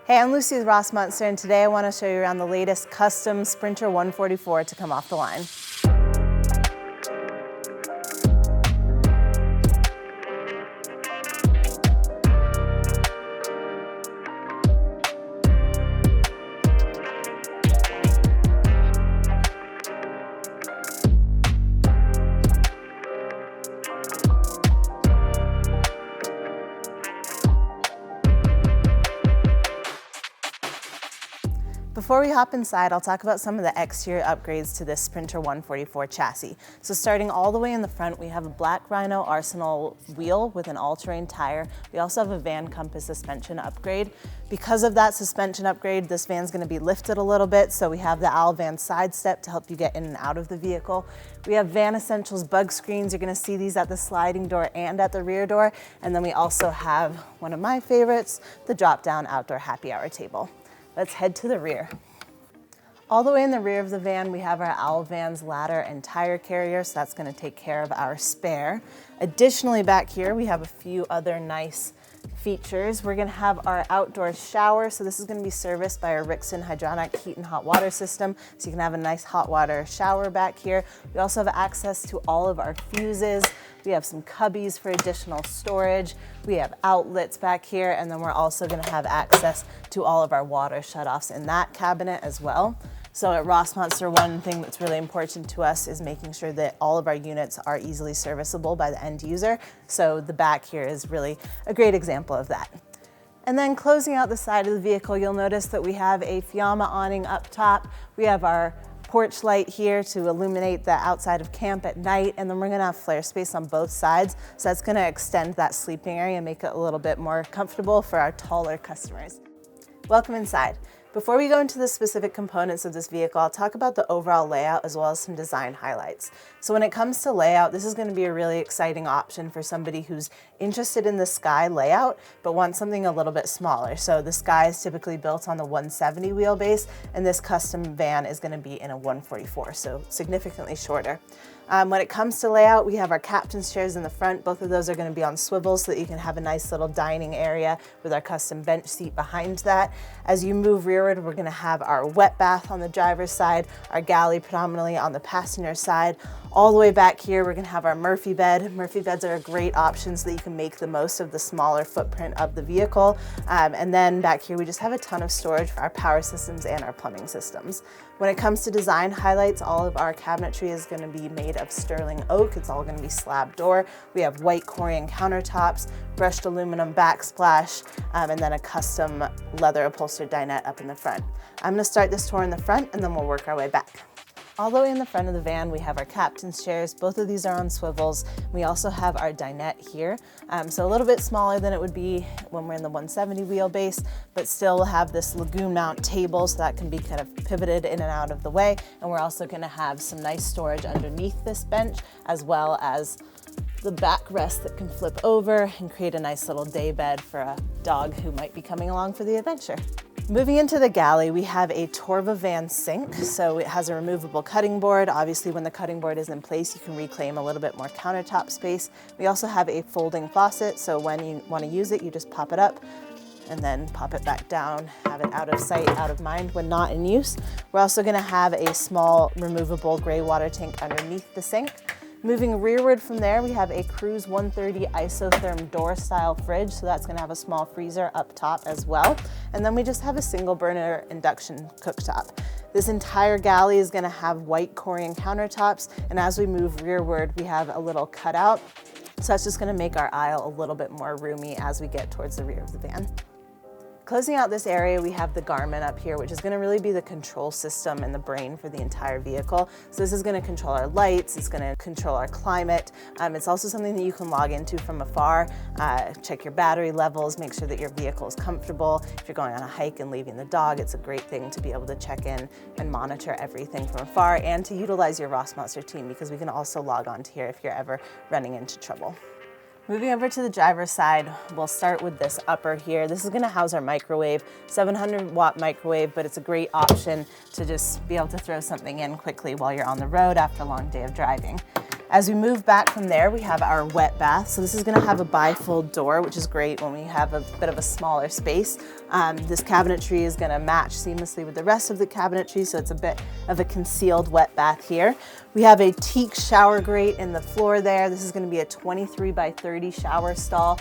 Hey, I'm Lucy with Rossmönster, and today I want to show you around the latest custom Sprinter 144 to come off the line. Before we hop inside, I'll talk about some of the exterior upgrades to this Sprinter 144 chassis. So starting all the way in the front, we have a black Rhino Arsenal wheel with an all-terrain tire. We also have a Van Compass suspension upgrade. Because of that suspension upgrade, this van's gonna be lifted a little bit, so we have the Van side step to help you get in and out of the vehicle. We have Van Essentials bug screens. You're gonna see these at the sliding door and at the rear door. And then we also have one of my favorites, the drop-down outdoor happy hour table. Let's head to the rear. All the way in the rear of the van, we have our Van's ladder and tire carrier, so that's gonna take care of our spare. Additionally, back here, we have a few other nice features. We're gonna have our outdoor shower, so this is gonna be serviced by our Rixen Hydronic heat and hot water system, so you can have a nice hot water shower back here. We also have access to all of our fuses. We have some cubbies for additional storage. We have outlets back here, and then we're also gonna have access to all of our water shutoffs in that cabinet as well. So at Rossmönster, one thing that's really important to us is making sure that all of our units are easily serviceable by the end user. So the back here is really a great example of that. And then closing out the side of the vehicle, you'll notice that we have a Fiamma awning up top. We have our porch light here to illuminate the outside of camp at night, and then we're gonna have FlareSpace on both sides, so that's gonna extend that sleeping area and make it a little bit more comfortable for our taller customers. Welcome inside. Before we go into the specific components of this vehicle, I'll talk about the overall layout as well as some design highlights. So when it comes to layout, this is going to be a really exciting option for somebody who's interested in the Skye layout, but wants something a little bit smaller. So the Skye is typically built on the 170 wheelbase, and this custom van is going to be in a 144, so significantly shorter. When it comes to layout, we have our captain's chairs in the front. Both of those are going to be on swivels so that you can have a nice little dining area with our custom bench seat behind that. As you move rearward, we're going to have our wet bath on the driver's side, our galley predominantly on the passenger side. All the way back here, we're going to have our Murphy bed. Murphy beds are a great option so that you can make the most of the smaller footprint of the vehicle. And then back here, we just have a ton of storage for our power systems and our plumbing systems. When it comes to design highlights, all of our cabinetry is going to be made of sterling oak. It's all going to be slab door. We have white Corian countertops, brushed aluminum backsplash, and then a custom leather upholstered dinette up in the front. I'm going to start this tour in the front, and then we'll work our way back. All the way in the front of the van, we have our captain's chairs. Both of these are on swivels. We also have our dinette here. So a little bit smaller than it would be when we're in the 170 wheelbase, but still we'll have this lagoon mount table so that can be kind of pivoted in and out of the way. And we're also gonna have some nice storage underneath this bench, as well as the backrest that can flip over and create a nice little day bed for a dog who might be coming along for the adventure. Moving into the galley, we have a Torva van sink. So it has a removable cutting board. Obviously, when the cutting board is in place, you can reclaim a little bit more countertop space. We also have a folding faucet, so when you want to use it, you just pop it up and then pop it back down, have it out of sight, out of mind when not in use. We're also going to have a small removable gray water tank underneath the sink. Moving rearward from there, we have a Cruise 130 Isotherm door style fridge, so that's gonna have a small freezer up top as well. And then we just have a single burner induction cooktop. This entire galley is gonna have white Corian countertops, and as we move rearward, we have a little cutout. So that's just gonna make our aisle a little bit more roomy as we get towards the rear of the van. Closing out this area, we have the Garmin up here, which is gonna really be the control system and the brain for the entire vehicle. So this is gonna control our lights, it's gonna control our climate. It's also something that you can log into from afar, check your battery levels, make sure that your vehicle is comfortable. If you're going on a hike and leaving the dog, it's a great thing to be able to check in and monitor everything from afar, and to utilize your Rossmönster team, because we can also log on to here if you're ever running into trouble. Moving over to the driver's side, we'll start with this upper here. This is gonna house our microwave, 700-watt microwave, but it's a great option to just be able to throw something in quickly while you're on the road after a long day of driving. As we move back from there, we have our wet bath. So this is gonna have a bifold door, which is great when we have a bit of a smaller space. This cabinetry is gonna match seamlessly with the rest of the cabinetry, so it's a bit of a concealed wet bath here. We have a teak shower grate in the floor there. This is gonna be a 23 by 30 shower stall.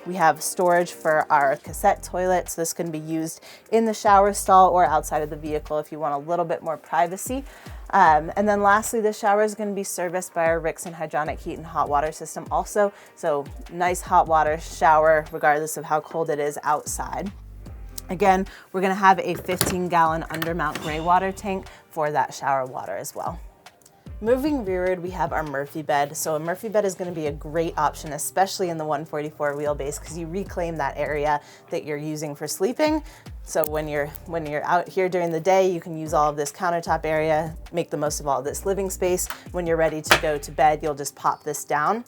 We have storage for our cassette toilet, so this can be used in the shower stall or outside of the vehicle if you want a little bit more privacy. And then lastly, the shower is going to be serviced by our Rixen hydronic heat and hot water system also. So nice hot water shower regardless of how cold it is outside. Again, we're going to have a 15-gallon undermount gray water tank for that shower water as well. Moving rearward, we have our Murphy bed. So a Murphy bed is going to be a great option, especially in the 144 wheelbase, because you reclaim that area that you're using for sleeping. So when you're out here during the day, you can use all of this countertop area, make the most of all of this living space. When you're ready to go to bed, you'll just pop this down.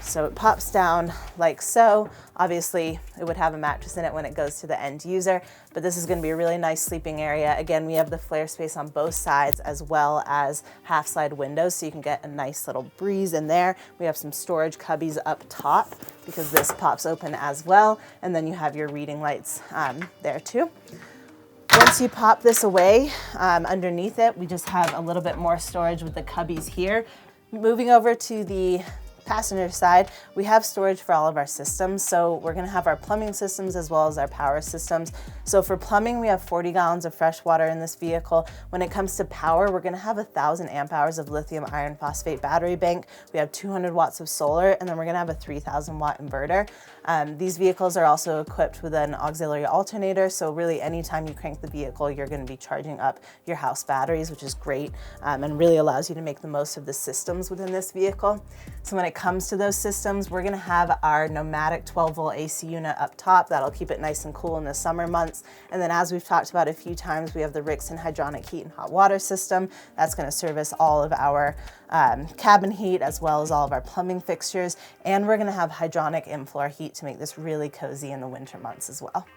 So it pops down like so. Obviously, it would have a mattress in it when it goes to the end user, but this is going to be a really nice sleeping area. Again, we have the FlareSpace on both sides as well as half slide windows, so you can get a nice little breeze in there. We have some storage cubbies up top because this pops open as well, and then you have your reading lights there too. Once you pop this away, underneath it, we just have a little bit more storage with the cubbies here. Moving over to the passenger side, we have storage for all of our systems. So we're going to have our plumbing systems as well as our power systems. So for plumbing, we have 40 gallons of fresh water in this vehicle. When it comes to power, we're going to have 1,000 amp hours of lithium iron phosphate battery bank. We have 200 watts of solar, and then we're going to have a 3,000 watt inverter. These vehicles are also equipped with an auxiliary alternator. So really anytime you crank the vehicle, you're going to be charging up your house batteries, which is great and really allows you to make the most of the systems within this vehicle. So when it comes to those systems, we're going to have our Nomadic 12-volt AC unit up top. That'll keep it nice and cool in the summer months. And then as we've talked about a few times, we have the Rixen hydronic heat and hot water system. That's going to service all of our cabin heat as well as all of our plumbing fixtures. And we're going to have hydronic in-floor heat to make this really cozy in the winter months as well.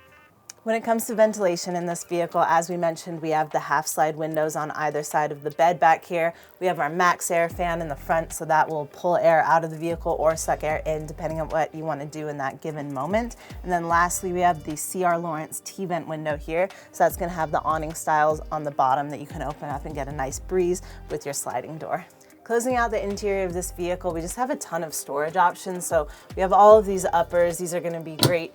When it comes to ventilation in this vehicle, as we mentioned, we have the half slide windows on either side of the bed back here. We have our MaxxAir fan in the front, so that will pull air out of the vehicle or suck air in depending on what you want to do in that given moment. And then lastly, we have the C.R. Lawrence T-vent window here. So that's going to have the awning styles on the bottom that you can open up and get a nice breeze with your sliding door. Closing out the interior of this vehicle, we just have a ton of storage options. So we have all of these uppers. These are going to be great.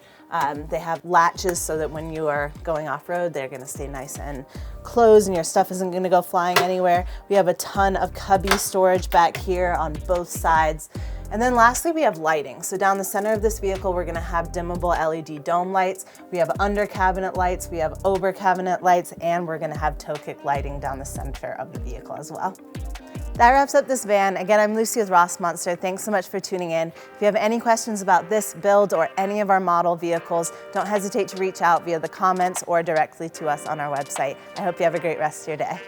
They have latches so that when you are going off-road, they're going to stay nice and closed and your stuff isn't going to go flying anywhere. We have a ton of cubby storage back here on both sides. And then lastly, we have lighting. So down the center of this vehicle, we're going to have dimmable LED dome lights. We have under cabinet lights, we have over cabinet lights, and we're going to have toe kick lighting down the center of the vehicle as well. That wraps up this van. Again, I'm Lucy with Rossmönster. Thanks so much for tuning in. If you have any questions about this build or any of our model vehicles, don't hesitate to reach out via the comments or directly to us on our website. I hope you have a great rest of your day.